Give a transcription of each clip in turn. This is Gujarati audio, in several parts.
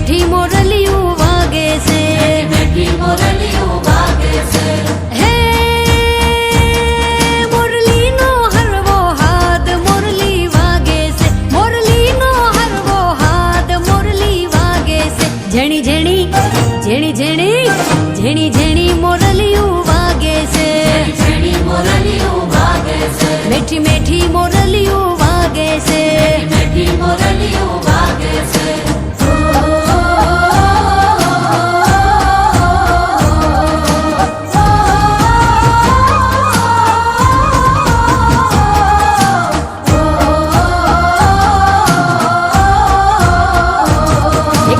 मीठी मोरलियों वागे से, मीठी मोरलियों वागे से। हे मुरली नो हरवो हाथ मुरली वागे से, मुरली नो हरवो हाथ मुरली वागे से। झणी झणी झणी झणी झणी झणी मोरलियों वागे से, झणी मोरलियों वागे से। मीठी मीठी मोरलियों वागे से, मीठी मोरलियों वागे से।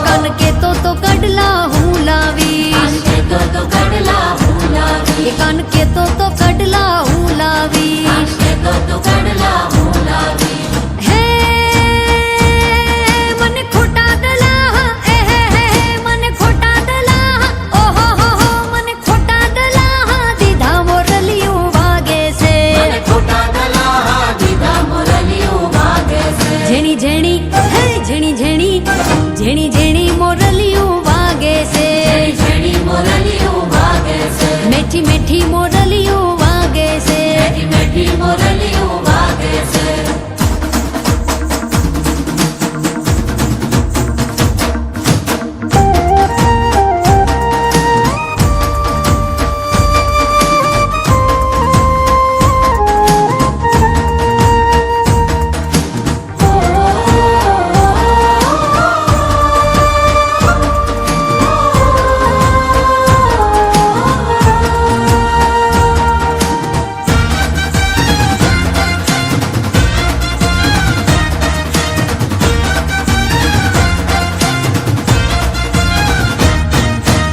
कान के तो कडला हूँ लावी, कान के तो कडला हूँ लावी। कान के तो कडला हूँ लावी, कान के तो कडला हूँ लावी। हे मन खोटा दला मन खोटा दला हो मन खोटा दला दीदा मोरलियों वागे से, मन खोटा दला दीदा मोरलियों वागे से। झणी झणी झणी झणी झणी झणी मोरलियों वागे से, झणी मोरलियों वागे से। मीठी मीठी मोरलियों वागे से, मीठी मीठी मोरलियों वागे से।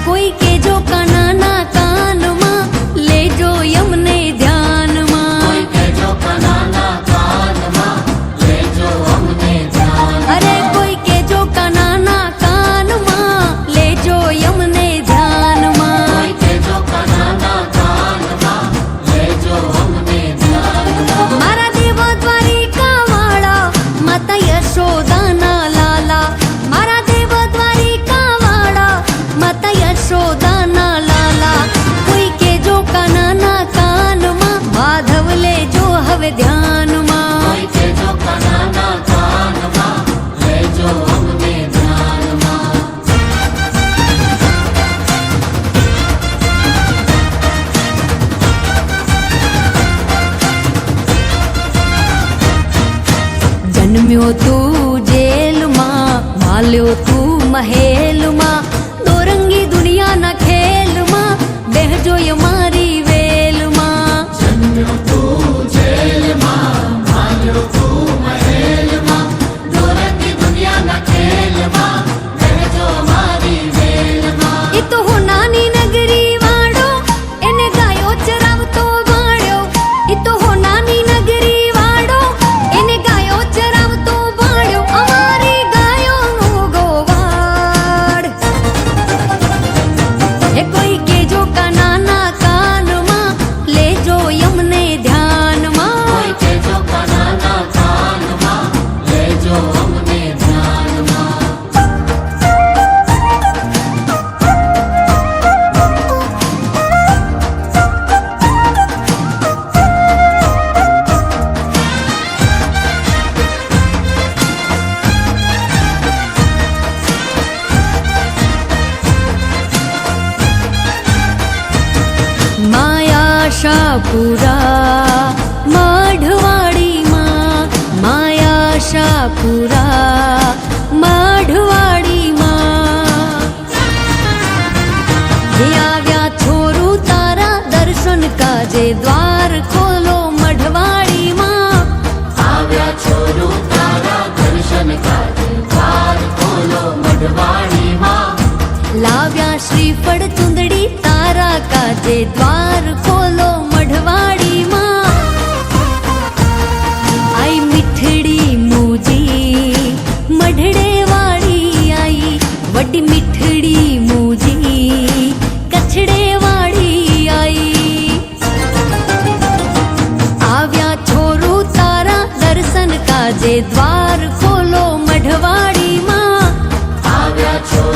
कोई के जो काना कान मां ले जो यमने ध्यान मां, कोई के जो कनाना कान मां ले जो हमने ध्यान। अरे कोई के जो काना कान मां ले जो यमने ध्यान मां। कोई के जो कनाना कान मां ले जो हमने ध्यान। मारा देव द्वारिका वाला माता यशोदाना लाला, मारा देव द्वारिका वाला माता यशोदाना लाला। कोई के जो काना कान मां माधव ले जो हवे ध्यान मां। कोई के जो कनाना कान मां ले जो हमने ध्यान मां। जन्म्यो तू जेल मां, माल्यो तू महेल मां। दो रंगी दुनिया ना खेल मां, बेह जो ये मारी वेल मां। जन्म्यो तू जेल मां, माल्यो तू महेल मां। दो रंगी दुनिया न खेल मां, बह जो मारी वेल मां। ई तो हो नानी नगरी वाड़ो, एने गायो चरावतो भाड़्यो। ई तो हो नानी नगरी वाड़ो, एने गायो चरावतो भाड़्यो। अमारी गायो नो गोवाड़। हे कोई के जो काना कान मां ले जो यमने ध्यान मां। कोई के जो कनाना कान मां ले जो हमने ध्यान मां। माया शापुरा माढवाड़ी मां, माया शापुरा माढवाड़ी मां। आव्या छोरू तारा दर्शन काजे द्वार खोलो मढवाड़ी मां। आव्या छोरू तारा दर्शन काजे द्वार खोलो मढवाड़ी मां। लाव्या श्रीफળ चुंदड़ी तारा काजे द्वार खोलो मढवाड़ी मां। आई मिठड़ी मूजी मढड़े वाड़ी आई, वड्डी मिठड़ी मूजी कछड़े वाड़ी आई। आव्या छोरू तारा दर्शन काजे द्वार खोलो मढवाड़ी मां। आव्या छोरू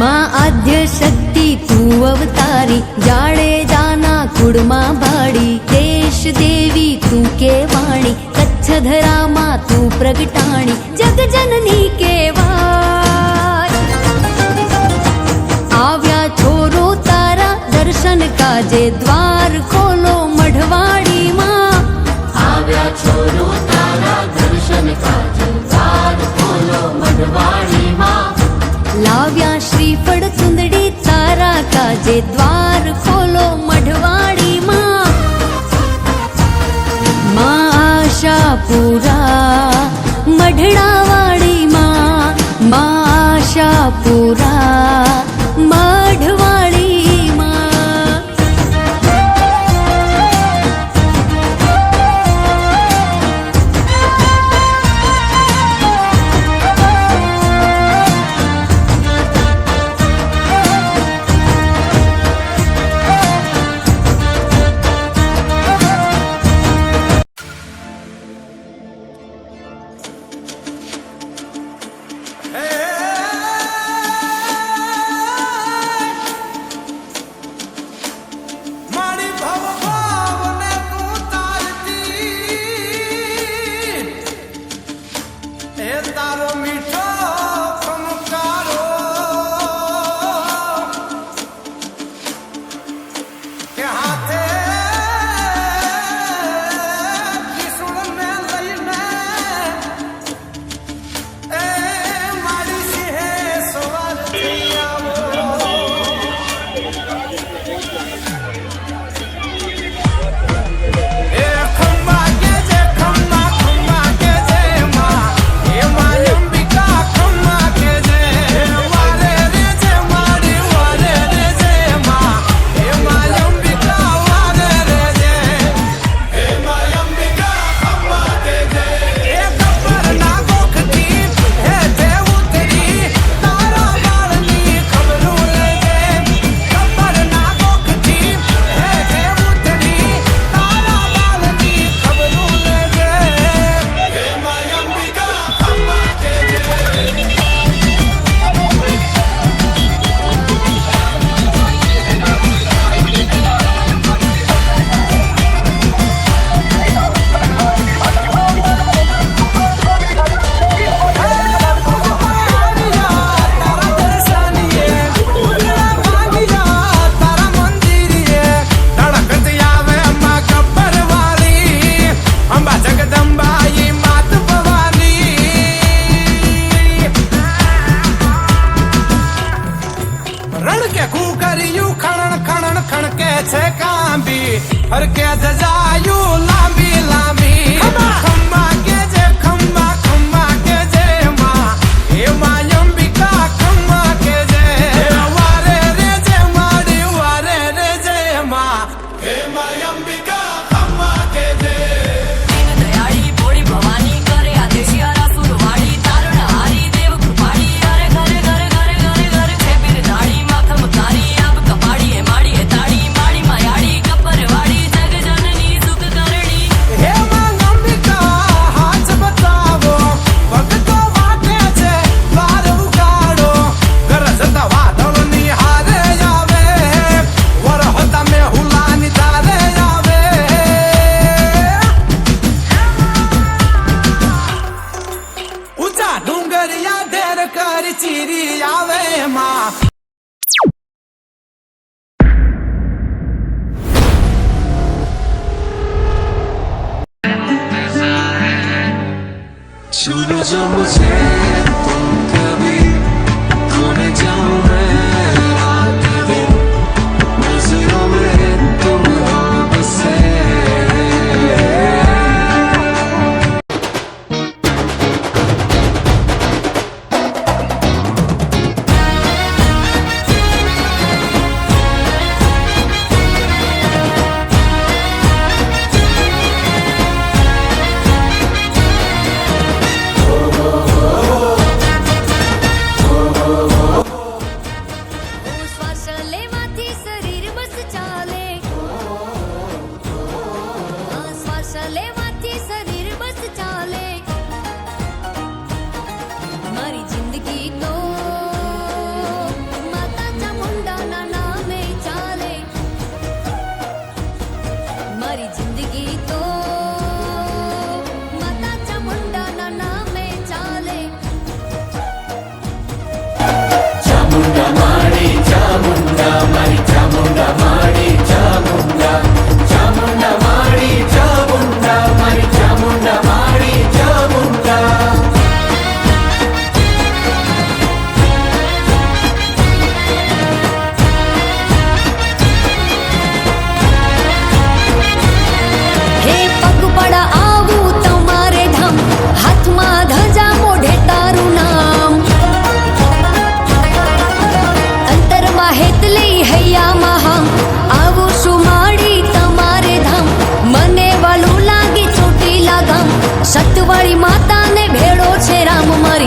માં આદ્ય શક્તિ તું અવતારી, જાડેજાના કુળમાં ભાડી, દેશ દેવી તું કેવાણી, કચ્છ ધરામાં તું પ્રગટાણી, જગજનની કેવાય. આવ્યા છોરો તારા દર્શન કાજે, દ્વાર ખોલો મઢવાડીમાં. આવ્યા છોરો તારા દર્શન કાજે, દ્વાર ખોલો મઢવાડીમાં. લાવ્યા શ્રીફળ ચુંદડી તારા કાજે, દ્વાર ખોલો મઢવાડીમાં. માં આશાપુરા મઢડાવાડીમાં, માં આશાપુરા મઢવાડીમાં. મારી ભવ ભાવને તું તારતી, એ તારો મીઠો ખમકારો, કે હાથે કિશોરને લઈને એ મારી સિંહે સવાર થઈ આવો. એ ખંભા કે જે ખંભા કે જે માં, એ અંબિકા ખંભા કે જે, વારે રે જે મારી વારે રે જે માં, એ અંબિકા વારે રે જે, એ અંબિકા ખંભા કે જે. એ ગબ્બર ના ગોખથી હે દેવ ઉતરી, તારા બાળની ખબરું લેજે. ગબ્બર ના ગોખથી હે દેવ ઉતરી, તારા બાળની ખબરું લેજે. હે અંબિકા ખંભા કે જે. તારા દર્શનીએ ઉજળા ભાગ્યા, તારા મંદિરીએ ધડકતી આવે માં ગબ્બર વાળી, અંબા જગદંબાઈ માત ભવાની. રણ કે કુકરિયું ખણણ ખણણ ખણકે છે કાંબી, હરકે ધજાયું લાંબી લાંબી. ખંભા કે જે ખંભા કે જે માં, એ અંબિકા ખંભા કે જે, વારે રે જે મારી વારે રે જે માં, એ અંબિકા ખંભા કે જે. દયાળી ભોળી ભવાની કરે આદેશી આરાસુર વાળી, તારણ હારી દેવ કૃપાળી, અરે ઘરે ઘરે ઘરે ઘરે ઘરે છે બિરદાળી, માખમ તારી આબ કપાળી, હે માળી હે તાળી, માળી માયાળી ગબ્બર વાળી, જગ જનની સુખ કરણી. હે અંબિકા હાથ બતાવો, ભક્તો વાટે છે દ્વાર ઉગાડો, ગરજતા વાદળની હારે આવે, વરહતા મેહુલાની તારે આવે. ઊંચા ડુંગરિયા ધેર કરી ચીરી આવે માં. छूने जो मुझे तुम कभी, खोने जाऊं मैं रात दिन, नजरों में तुम हो बसे.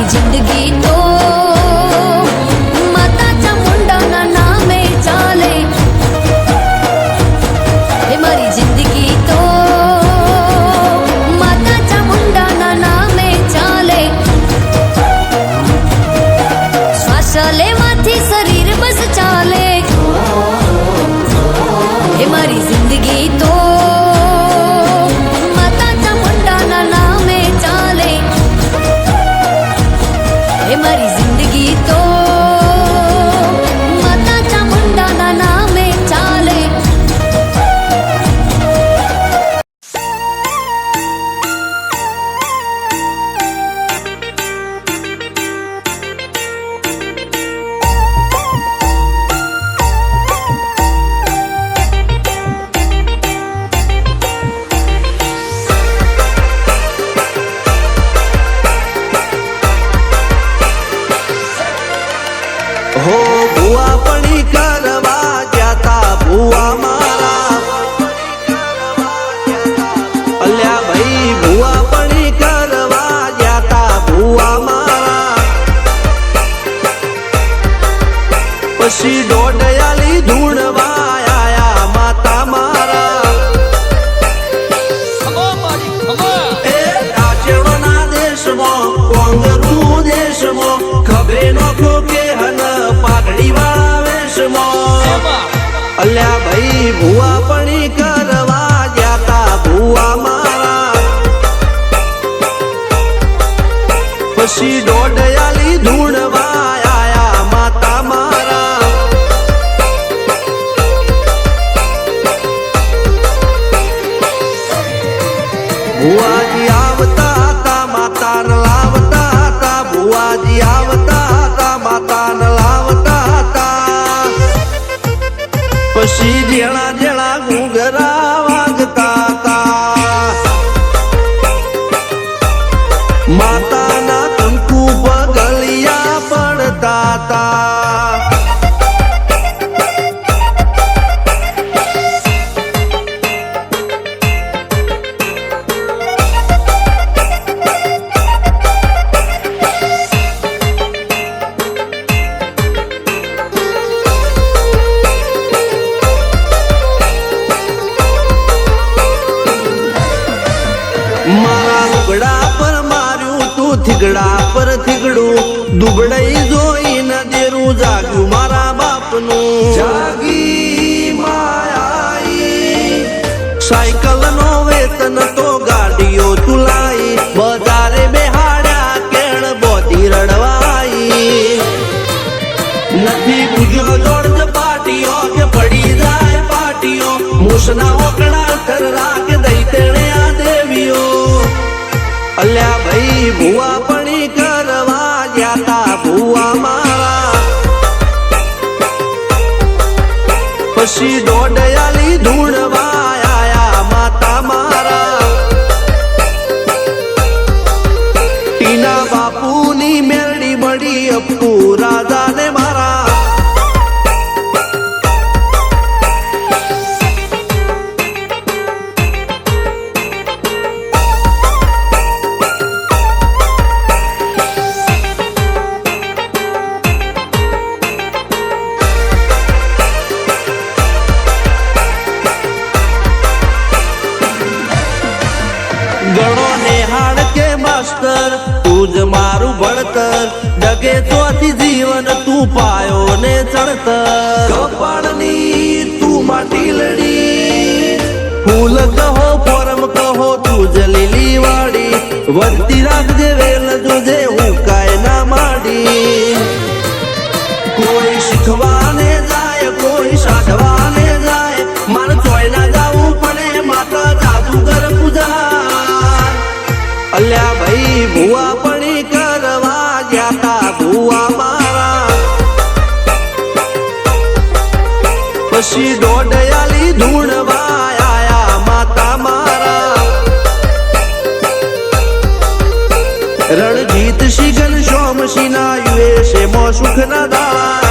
મારી જિંદગી તો માતા ચામુંડાના નામે ચાલે. એ મારી જિંદગી તો માતા ચામુંડાના નામે ચાલે. શ્વાસ લેવાથી શરીર બસ ચાલે. એ મારી જિંદગી તો માતા ચામુંડાના નામે ચાલે. એ મારી જિંદગી તો માતા ચામુંડાના નામે ચાલે. હો ભુવા પડી કરવા જાતા ભુવા મારા. અલ્યા ભાઈ ભુવા પડી કરવા જાતા ભુવા મારા. પછી દોડયાલી ધૂણવા આયા માતા મારા. એ રાજવના દેશમાં કોંગરું દેશમાં ખબે નોખો કે હન પાઘડી વાળા વેશમાં. અલ્યા ભાઈ ભુવા પડી કરવા જાતા ભુવા મારા. પછી દોડયાલી ધૂણવા આયા માતા મારા. ભુવાજી આવતા હતા માતાને લાવતા હતા. ભુવાજી આવતા હતા માતાને લાવતા હતા. પછી જેણા જેણા ઘૂંઘરા વાગતા હતા. માતાના કંકુ પગલિયા પડતા હતા. મારા લુગડા પર માર્યું તું થીગડા પર થીગડું. દુબળઈ જોઈને દેરું જાગ્યું મારા બાપનું. જાગી માયાઈ સાયકલ નો વેતન તો ગાડીઓ તુલાઈ. બજારે બેહાડ્યા કેળ બોધી રડવાઈ. નથી પૂજ્યો જોડ પાટીઓ કે પડી જાય પાટીઓ. મૂસના ઓકડા થરરા કે દઈ તેણે આ દેવીઓ. અલ્યા ભાઈ ભુવા પડી કરવા જાતા ભુવા મારા. પછી દોડયાલી ધૂણવા આયા માતા મારા. ટીના બાપુની મેરડી મળી અપ્પુ રાજાને મારા. ગણો નેહાળ કે માસ્તર તું જ મારું ભણતર. ડગે ચોથી જીવન તું પાયો ને ચણતર. કપાળની તું માટીલડી ફૂલ કહો ફોરમ કહો તું જ લીલી વાડી. વધતી રાખજે વેલ જોજે હું કાય ના માડી. કોઈ શીખવાને જાય કોઈ સાધવાને જાય. મારે ચોય ના જાવું પડે માતા જાદુગર પૂજા. અલ્યા ભાઈ ભુવા પડી કરવા જાતા ભુવા મારા. પછી દોડયાલી ધૂણવા આયા માતા મારા. રણજીત સિંહ ઘનશ્યામ સિંહ ના યુએસએ માં સુખ ના દાળા.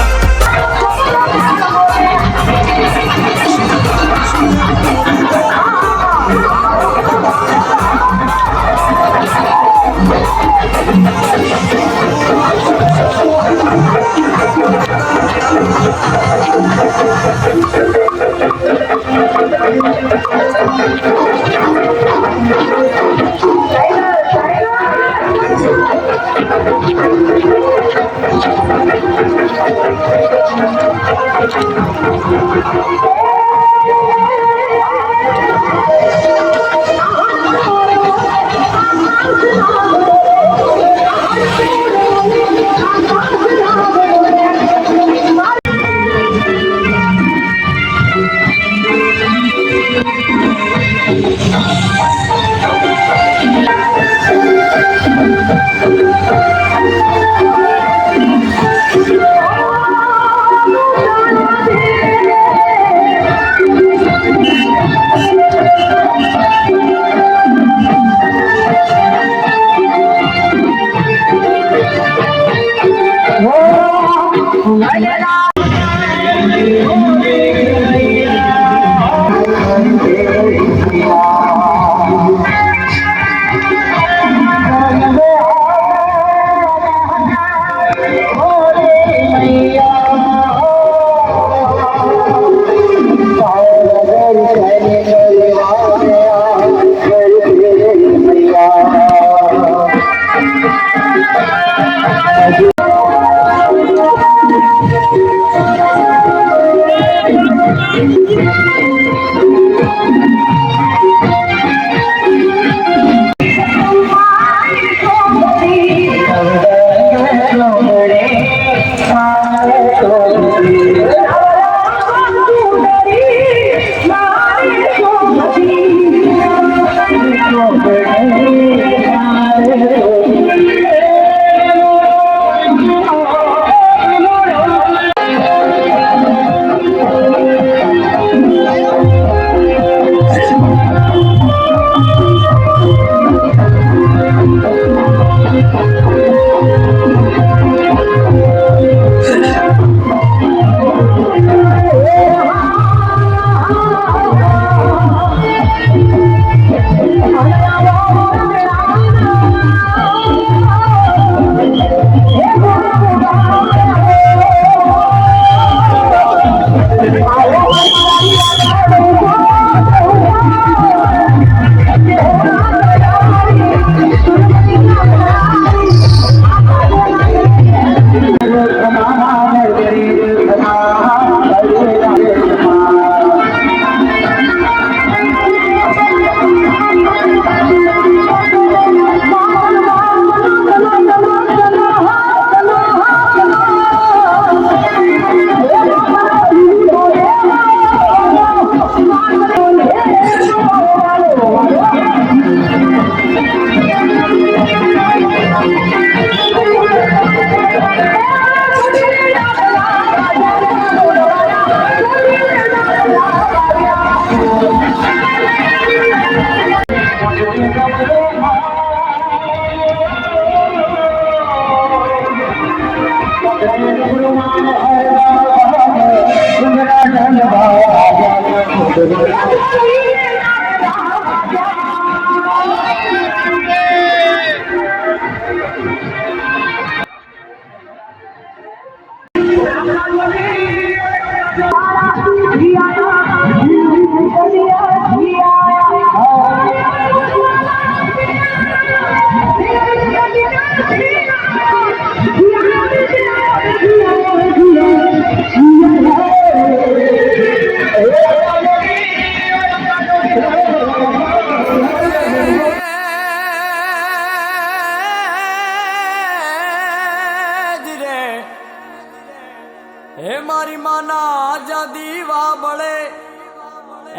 હે મારી માના આઝાદી વાબળે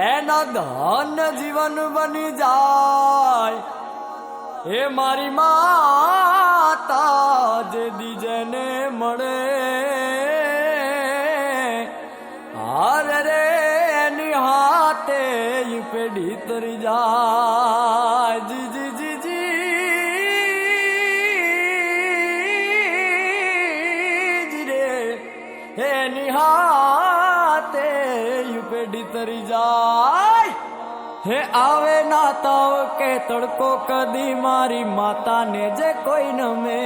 એના ધન જીવન બની જાય. હે મારી માતા જે દીજને મળે હાર રે એની હાથે ઈ પેઢી તરી જાય. જી જી જી જી રે એની હાથે ઈ પેઢી તરી જાય. હે આવે ના તાવ કે તડકો કદી મારી માતાને જે કોઈ નમે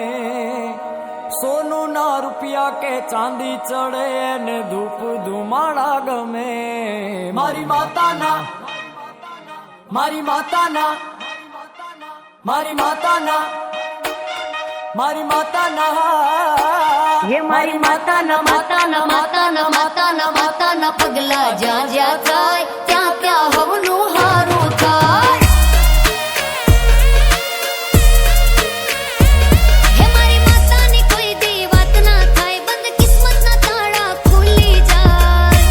સોનું સોના રૂપિયા કે ચાંદી ચડે ને ધૂપ ધુમાડા ગમે. મારી માતાના મારી માતાના મારી માતાના મારી માતાના ये मारी माताना माताना माताना माताना माताना पगला જ્યાં જ્યાં થાય ત્યાં ત્યાં હવનું હારું થાય. હે મારી માતાની કોઈ દી વાત ના થાય, બંધ કિસ્મતના તાળા ખુલી જાય.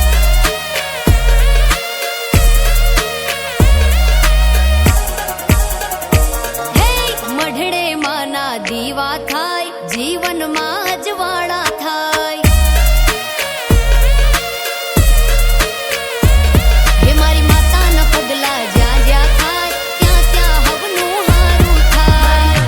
હે મઢડે માના દીવા થાય, જીવનમાં અજવાળા થાય. હે મારી માતાના પગલા જ્યાં જ્યાં થાય ત્યાં ત્યાં હવનું હારું થાય.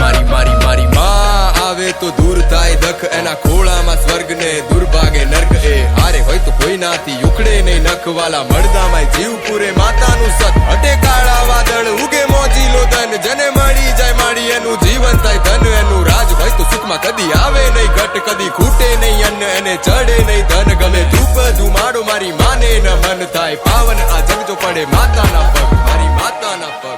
મારી મારી મારી માં આવે તો દૂર થાય દખ, એના ખોળામાં સ્વર્ગ ને દુર્ભાગે નર્ક. એ હારે હોય તો કોઈ નાથી ઉખડે નહીં નખવાલા, મળદામાં જીવ પૂરે માતાનું સત. હટે કાળા વાદળ ઉગે મોજીલો ધન, જને મળી જાય માડી એનું જીવન થાય ધન. એનું રાજ હોય તો સુખમાં કદી આવે નહીં ઘટ, કદી ખૂટે નહીં અન્ન એને ચડે નહીં ધન. ગમે ધૂપ ધુમાડો મારી માને ન મન થાય પાવન, આ જગ જો પડે માતાના પગ. મારી માતાના પગ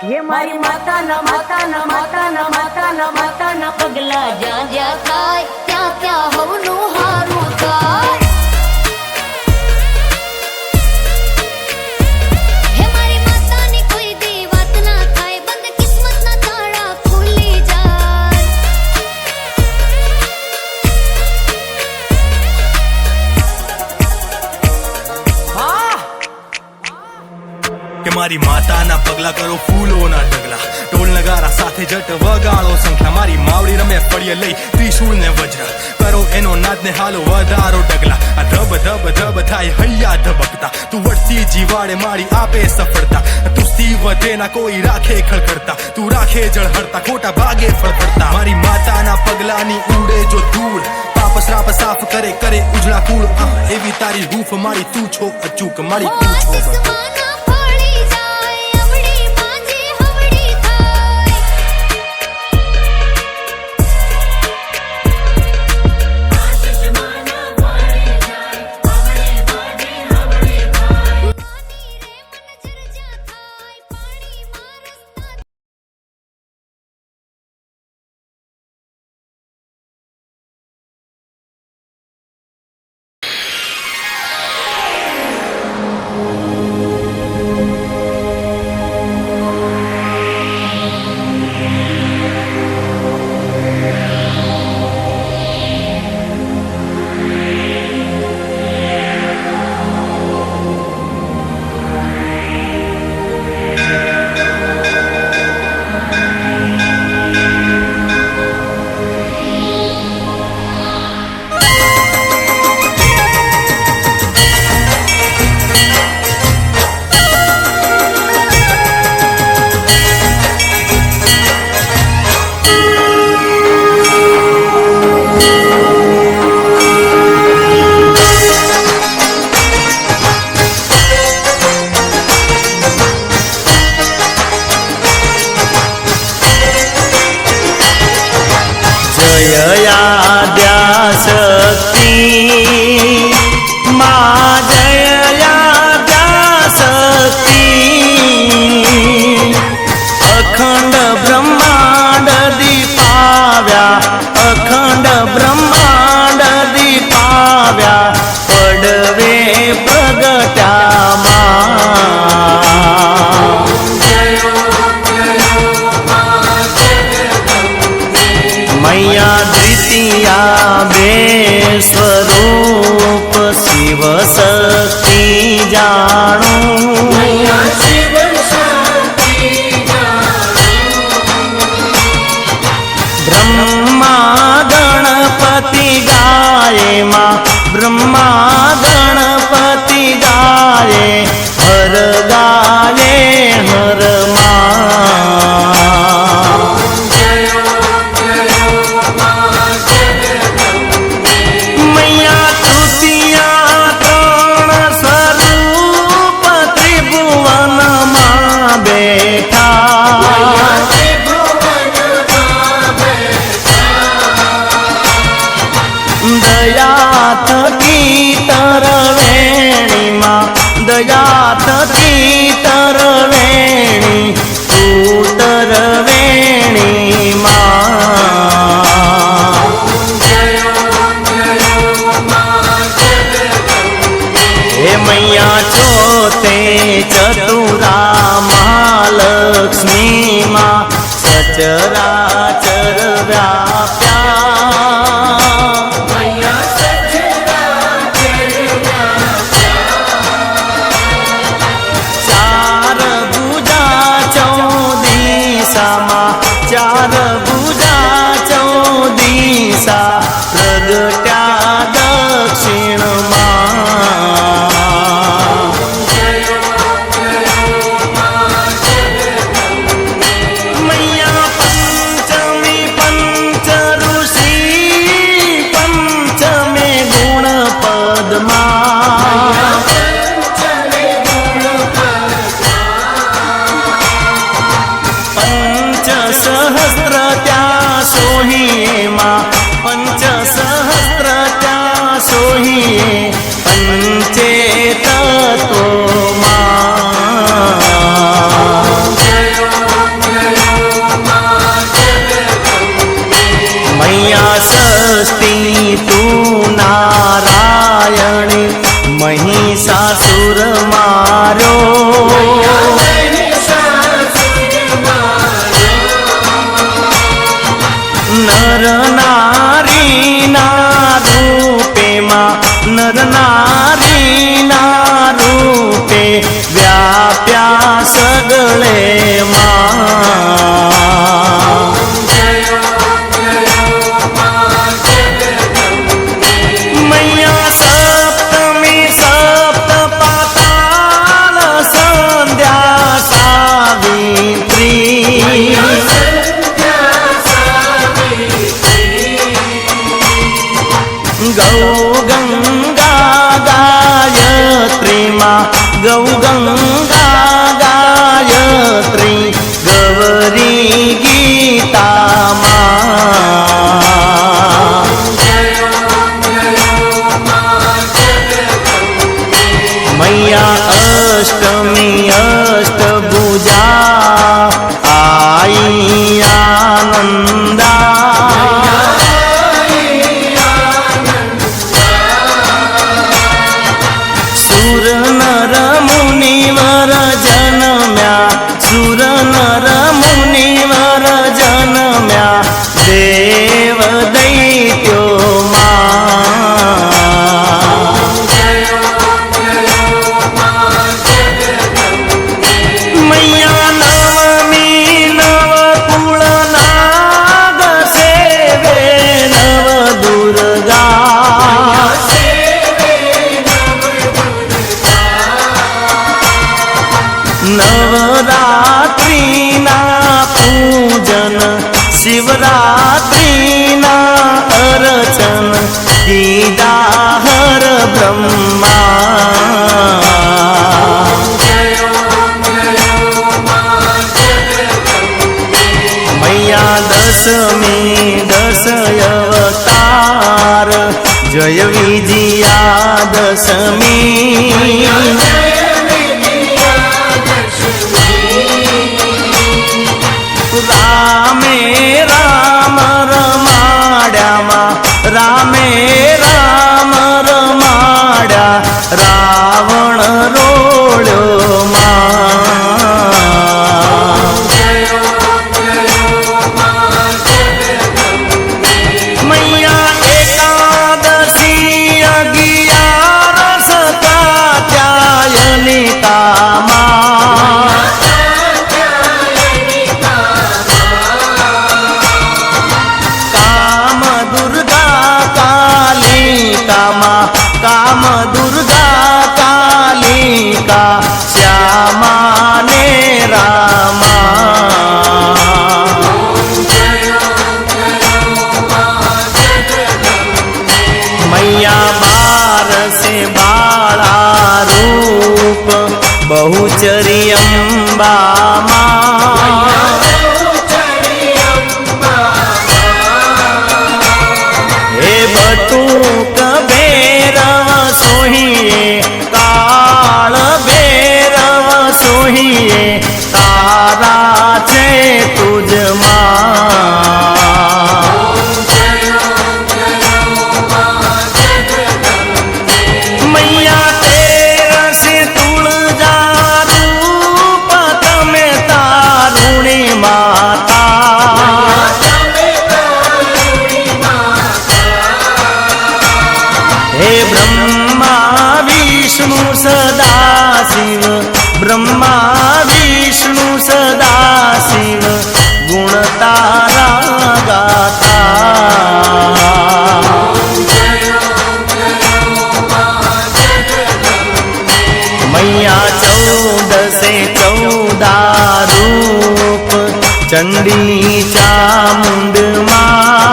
ये मारी माताना माताना माताना माताना माताना पगला જ્યાં જ્યાં થાય ત્યાં ત્યાં હવનું હારું થાય. હે મારી માતાની કોઈ દી વાત ના થાય, બંધ કિસ્મતના તાળા ખુલી જાય. હા કે મારી માતાના પગલા કરો ફૂલોના ઢગલા, ઢોલ નગારા સાથે જટ વગાડો સંખ્યા. મારી માવડી રમે ફળીએ લઈ ત્રિશૂળ ને વજ્ર, કરો એનો નાદ ને હાલો વધારો ડગલા. આ ધબ ધબ ધબ થાય હૈયા ધબકતા, તું વળતી જીવાડે મારી આપે સફળતા. તું સ્તી વધે ના કોઈ રાખે ખળખળતા, તું રાખે જળહળતા ખોટા ભાગે ફળફળતા. મારી માતાના પગલાની ઉડે જો ધૂળ, પાપ શ્રાપ સાફ કરે કરે ઉજળા કુળ. એવી તારી હૂફ મારી તું છો અચૂક, મારી તું છો આસમાના ફળી જાય, અવળી માંજી હવળી થાય. માની રે મન જરજા થાય, પાણીમાં રસ્તા शक्ति माँ जया शक्ति अखंड ब्रह्मांड दीपाव्या अखंड ब्रह्मांड दीपाव्या पडवे प्रगट्या मैया द्वितीया बे स्वरूप शिव शक्ति जाणू ब्रह्मा गणपति गाये माँ ब्रह्मा गणपति गाये हर गाये हर माँ દયા થકી તરવેણીમાં દયા થકી તરવેણી તું તરવેણીમાં હે મૈયા છો તે ચતુરા મહાલક્ષ્મીમાં સચરાચર વ્યાપ્યા ચાર ભુજા ચૌદિશામાં ચાર ભુજા ચૌદિશા પ્રગટ્યા દક્ષિણમાં મૈયા પંચમી પંચ ઋષિ પંચમે ગુણ પદમાં પંચ સહસ્ત્ર ત્યાં સોહીમાં પંચ સહસ્ત્ર ત્યાં સોહીએ પંચે તત્વમાં મૈયા ષષ્ઠી તું નારાયણી મહિષાસુર માર્યો નર નારીના રૂપેમાં નર નારીના રૂપે વ્યાપ્યા સગળેમાં મૈયા સપ્તમી સપ્ત પાતાળ સંધ્યા સાવિત્રી ગૌ ગંગા ગાયત્રીમાં ગૌ ગંગા ગાયત્રી ગૌરી ગીતામાં મૈયા અષ્ટમી અષ્ટભુજા આઈ આનંદા સુર નર મુનિવર જન્મ્યા સુર નર મુનિવર જન્મ્યા દેવ દૈત્યોમાં મૈયા નવમી નવ કુળ નાગ સેવે નવ દુર્ગા નવરાત્રિના પૂજન શિવરાત્રિના અર્ચન દીદા હર બ્રહ્મા મૈયા દશમી દશ અવતાર જય વિજયા દશમી રામે રામ રમાડ્યામાં રામે રામ રમાડ્યા રાવણ રોળ્યો મૈયા એકાદશી અગિયારસ કાત્યાયનિકામાં કામ દુર્ગા કાલિકામાં કામ દુર્ગા કાલિકા શ્યામા ને રામા મૈયા બાર સે બાળા રૂપ બહુચરી અંબામાં હે બટુક हे ब्रह्मा विष्णु सदा शिव, ब्रह्मा विष्णु सदा शिव, गुण तारा गाता। मैया 14 रूप चंडी चामुंड मां,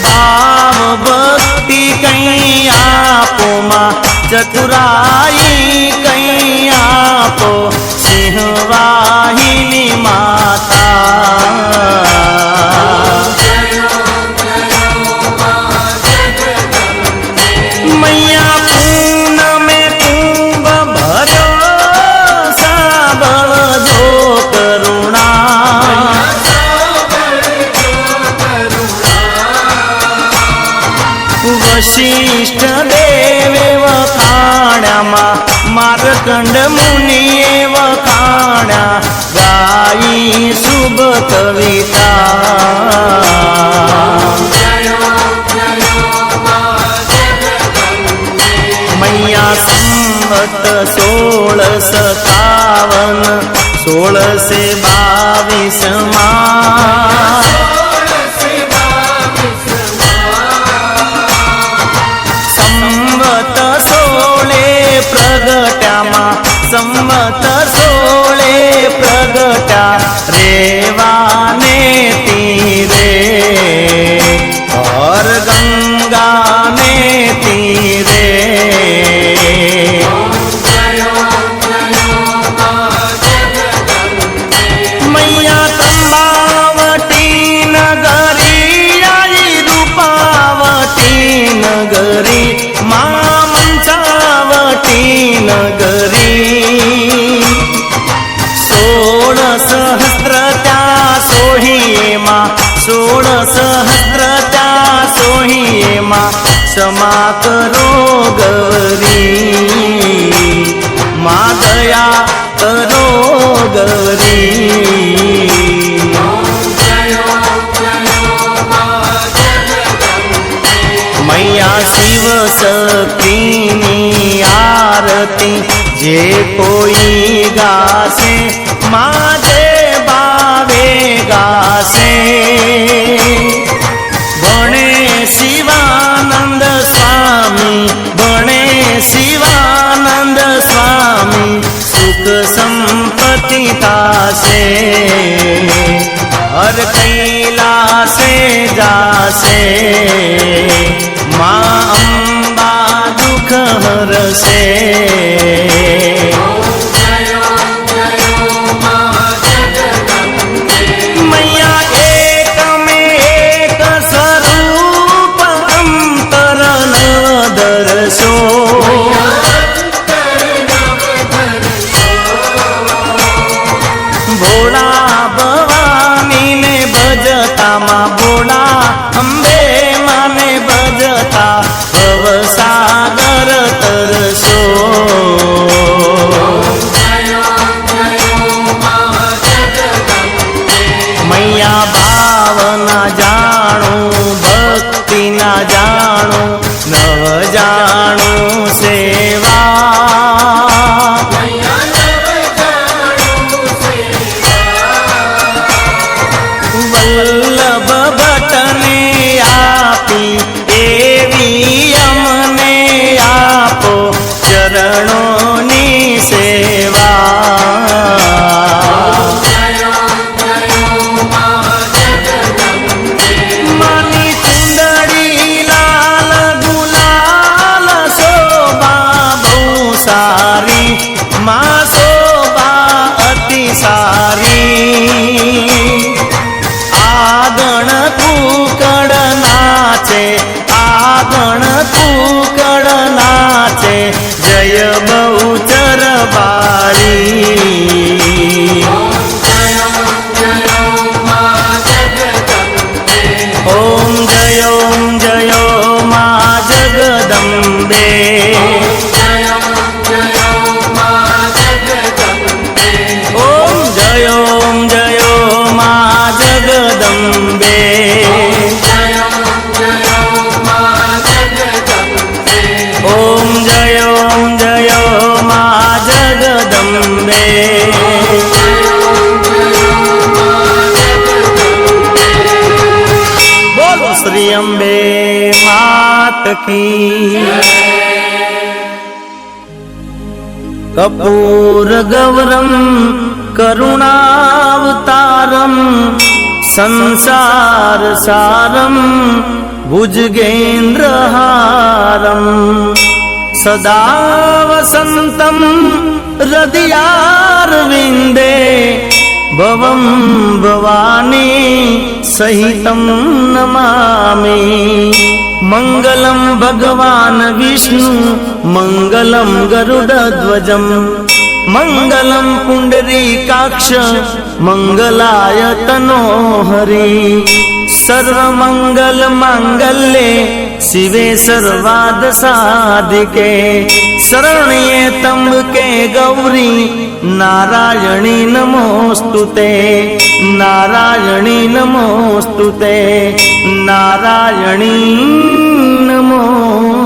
भाव भक्ति कहीं आपो मां, चतुराई कहीं आपो, सिंहवाहिनी माता। मैया पून में कुंभ भरो, साबल जो करुणा। वशिष्ठ देवे वखाण्या मां, मार्कंड मुनिये वखाण्या, गाई शुभ कविता। मैया संवत 1657, 1622 मां, संवत 16 प्रगट्या मां, संवत 16 प्रगट्या, रेवाने तीरे और गंगा ने तीरे। मैया तंबावती नगरी आई, रूपावती नगरी मां, मंचावती नगरी। 16 सहस्त्र त्या सोहिये मां, 16 सहस्त्र त्या सोहिये मां, क्षमा करो गौरी मां, दया करो गौरी। मैया शिव शक्तिनी आरती जे कोई गासे, मां जे बावे गासे। भणे शिवानंद स्वामी, भणे शिवानंद स्वामी, सुख संपत्ति तासे, हर कैलासे जासे। मां अम्बा दुख हरसे। मैया एक में एक स्वरूप, अंतर नव दर्शो। भोला भवानी ने भजता मां, भोला अम्बे माने भजता, भवसागर तरसो। मैया भाव ना जाणू, भक्ति ना जाणू, न जाणू सेवा। वल्लभ भट्टने आपी एवी अमने आपो, चरणोनी सेवा। मानी चुंदड़ी लाल गुलाल, शोभा बहु सारी मां, शोभा अति सारी। श्री अम्बे मात की। कर्पूर गौरम करुणावतारम संसार सारम भुजगेन्द्रहारम सदा वसन्तं हृदयारविन्दे भवं भवानी सहितं नमामि। मंगलम भगवान विष्णु मंगलम गरुडध्वजम मंगलम पुंडरीकाक्ष मंगलाय तनोहरि। सर्वमंगल मांगल्ये शिवे सर्वार्थ साधिके शरण्ये त्र्यंबके गौरी नारायणी नमोस्तुते नारायणी नमोस्तुते नारायणी नमोस्तुते।